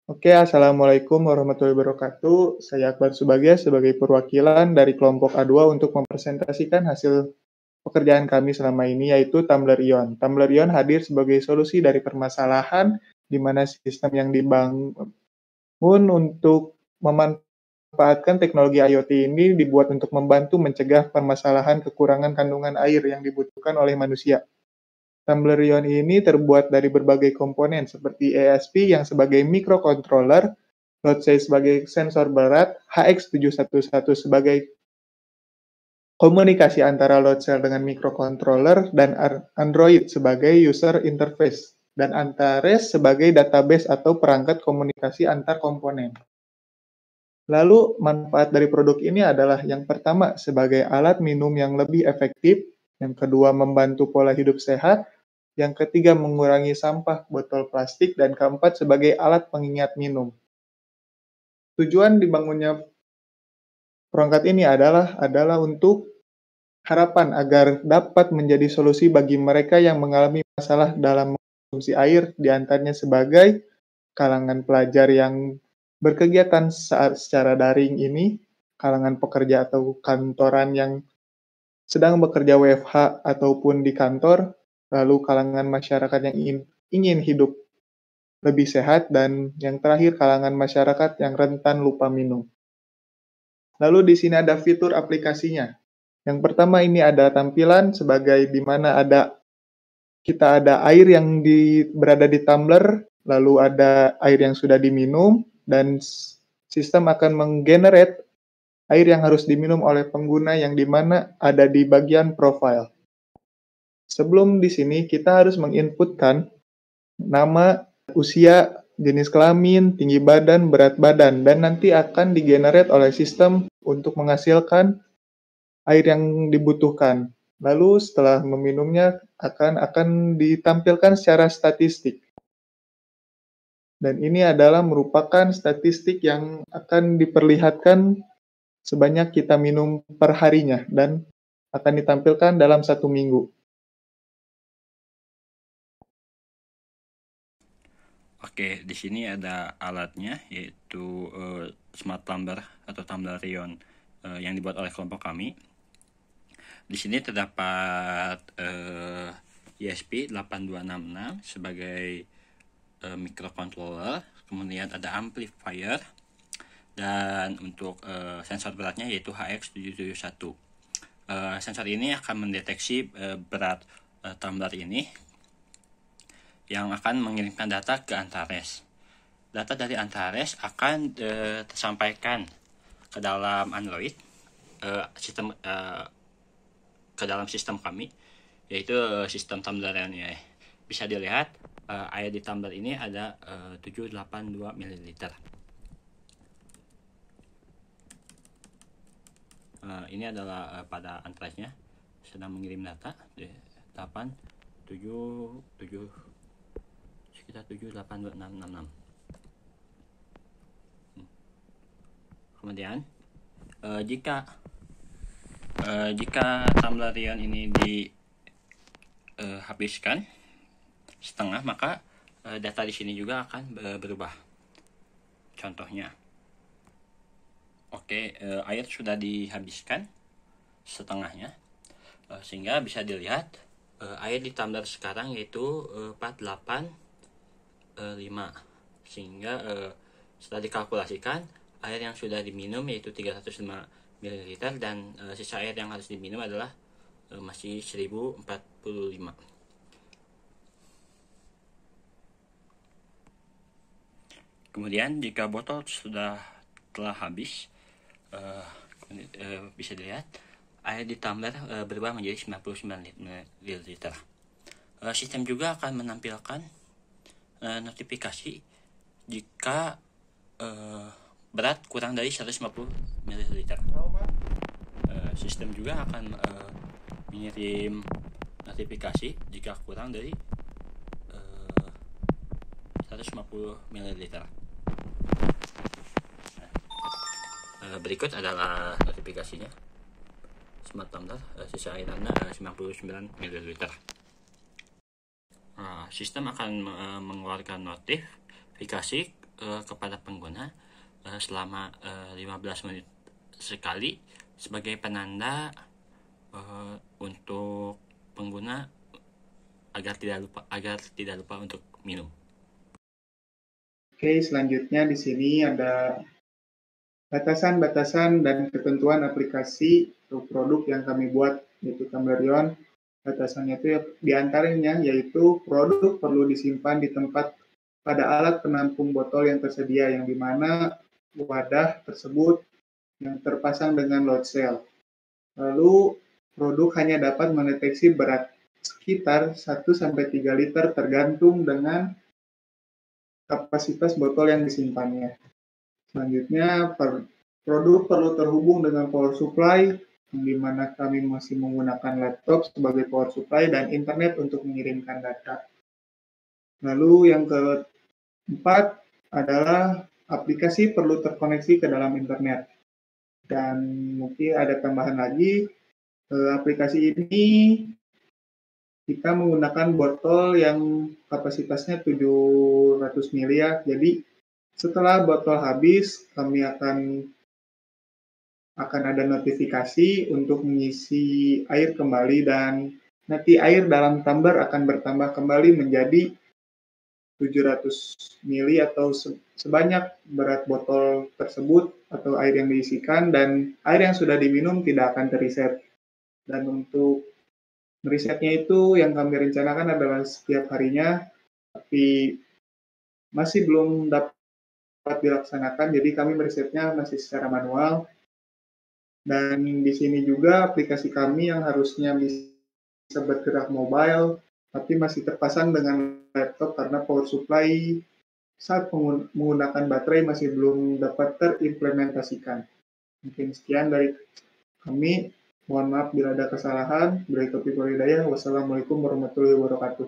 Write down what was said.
Oke, Assalamualaikum warahmatullahi wabarakatuh. Saya Akbar Subagja sebagai perwakilan dari kelompok A2 untuk mempresentasikan hasil pekerjaan kami selama ini, yaitu tumbler ion. Tumbler ion hadir sebagai solusi dari permasalahan di mana sistem yang dibangun untuk memanfaatkan teknologi IoT ini dibuat untuk membantu mencegah permasalahan kekurangan kandungan air yang dibutuhkan oleh manusia. Tumbler ion ini terbuat dari berbagai komponen seperti ESP yang sebagai microcontroller, Load-C sebagai sensor berat, HX711 sebagai komunikasi antara load cell dengan microcontroller, dan Android sebagai user interface, dan Antares sebagai database atau perangkat komunikasi antar komponen. Lalu, manfaat dari produk ini adalah yang pertama, sebagai alat minum yang lebih efektif, yang kedua, membantu pola hidup sehat, yang ketiga, mengurangi sampah botol plastik, dan keempat, sebagai alat pengingat minum. Tujuan dibangunnya perangkat ini adalah untuk harapan agar dapat menjadi solusi bagi mereka yang mengalami masalah dalam mengkonsumsi air, di antaranya sebagai kalangan pelajar yang berkegiatan secara daring ini, kalangan pekerja atau kantoran yang sedang bekerja WFH ataupun di kantor, lalu kalangan masyarakat yang ingin hidup lebih sehat, dan yang terakhir kalangan masyarakat yang rentan lupa minum. Lalu di sini ada fitur aplikasinya. Yang pertama ini ada tampilan sebagai di mana kita ada air yang berada di tumbler, lalu ada air yang sudah diminum, dan sistem akan menggenerate air yang harus diminum oleh pengguna yang di mana ada di bagian profile. Sebelum di sini kita harus menginputkan nama, usia, jenis kelamin, tinggi badan, berat badan, dan nanti akan digenerate oleh sistem untuk menghasilkan air yang dibutuhkan. Lalu setelah meminumnya akan ditampilkan secara statistik. Dan ini adalah merupakan statistik yang akan diperlihatkan sebanyak kita minum per harinya dan akan ditampilkan dalam 1 minggu. Oke, di sini ada alatnya yaitu Smart Tumbler atau tumbler ion yang dibuat oleh kelompok kami. Di sini terdapat ESP8266 sebagai microcontroller, kemudian ada amplifier, dan untuk sensor beratnya yaitu HX771. Sensor ini akan mendeteksi berat tumbler ini yang akan mengirimkan data ke Antares. Data dari Antares akan tersampaikan ke dalam Android ke dalam sistem kami, yaitu sistem tumbler ya. Bisa dilihat air di tumbler ini ada 782 ml. Ini adalah pada Antaresnya sedang mengirim data 8 7 sekitar 78266. Kemudian jika tumbler ion ini dihabiskan setengah, maka data di sini juga akan berubah. Contohnya, air sudah dihabiskan setengahnya, sehingga bisa dilihat air di tumbler sekarang yaitu 485, sehingga setelah dikalkulasikan air yang sudah diminum yaitu 305 ml, dan sisa air yang harus diminum adalah masih 1045. Kemudian jika botol telah habis, bisa dilihat air di tumbler berubah menjadi 99 ml. Sistem juga akan menampilkan notifikasi jika berat kurang dari 150 ml. Sistem juga akan mengirim notifikasi jika kurang dari 150 ml. Berikut adalah notifikasinya. Smart Tumbler, sisa air Anda 99 ml. Sistem akan mengeluarkan notifikasi kepada pengguna selama 15 menit sekali sebagai penanda untuk pengguna agar tidak lupa untuk minum. Oke, selanjutnya di sini ada batasan-batasan dan ketentuan aplikasi atau produk yang kami buat, yaitu Tamblerion. Batasannya itu diantaranya yaitu produk perlu disimpan di tempat pada alat penampung botol yang tersedia, yang dimana wadah tersebut yang terpasang dengan load cell. Lalu produk hanya dapat mendeteksi berat sekitar 1-3 liter tergantung dengan kapasitas botol yang disimpannya. Selanjutnya, produk perlu terhubung dengan power supply, di mana kami masih menggunakan laptop sebagai power supply dan internet untuk mengirimkan data. Lalu yang keempat adalah aplikasi perlu terkoneksi ke dalam internet. Dan mungkin ada tambahan lagi, aplikasi ini kita menggunakan botol yang kapasitasnya 700 ml ya. Jadi setelah botol habis, kami akan ada notifikasi untuk mengisi air kembali, dan nanti air dalam tumbler akan bertambah kembali menjadi 700 ml atau sebanyak berat botol tersebut atau air yang diisikan, dan air yang sudah diminum tidak akan terreset. Dan untuk risetnya itu yang kami rencanakan adalah setiap harinya, tapi masih belum dapat dilaksanakan, jadi kami merisetnya masih secara manual. Dan di sini juga aplikasi kami yang harusnya bisa bergerak mobile, tapi masih terpasang dengan laptop karena power supply saat menggunakan baterai masih belum dapat terimplementasikan. Mungkin sekian dari kami. Mohon maaf bila ada kesalahan. Wassalamualaikum warahmatullahi wabarakatuh.